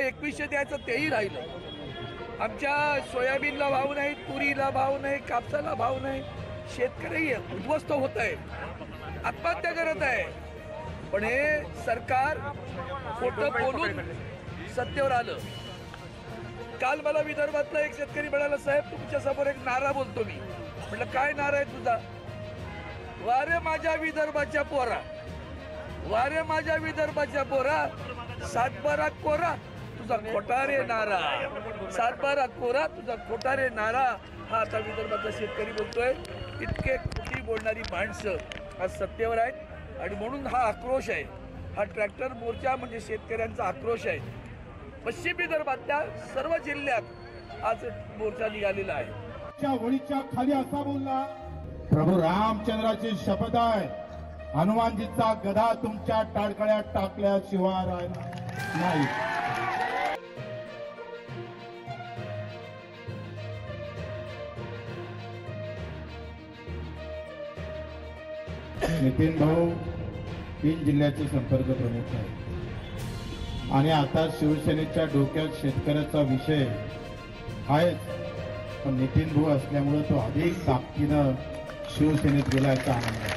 2100 द्यायचं तेही राहिलं। आमच्या सोयाबीनला भाव नाही, तुरीला भाव नाही, कापसाला भाव नाही, शेतकरी उद्ध्वस्त होत आहे, आत्महत्या करत आहे। पण हे सरकार खोटं बोलून सत्तेवर आलं। काल मला विदर्भातला एक शेतकरी म्हणाला, साहेब तुमच्या समोर एक नारा बोलतो मी। म्हटलं काय नारा आहे तुझा? वारे माझ्या विदर्भाच्या पोरा, वारे माझ्या विदर्भाच्या पोरा, सातबारा कोरा तुझा खोटारे नारा, सातबारा कोरा तुझा खोटारे नारा। हा आता विदर्भातला शेतकरी बोलतोय। इतके खोटी बोलणारी माणसं आज सत्तेवर आहेत आणि म्हणून हा आक्रोश आहे। हा ट्रॅक्टर मोर्चा म्हणजे शेतकऱ्यांचा आक्रोश आहे। पश्चिम विदर्भातल्या सर्व जिल्ह्यात आज मोर्चा निघालेला आहे। वळीच्या खाली असा बोलला, प्रभू रामचंद्राची शपथ आहे, हनुमानजीचा गदा तुमच्या टाळकळ्यात टाकल्याशिवाय नाही। नितीन भाऊ 3 जिल्ह्याचे संपर्क प्रमुख आहेत आणि आता शिवसेनेच्या डोक्यात शेतकऱ्याचा विषय आहेच, पण नितीन भाऊ असल्यामुळे तो अधिक ताकदीनं शिवसेनेत गेला याचा आनंद आहे।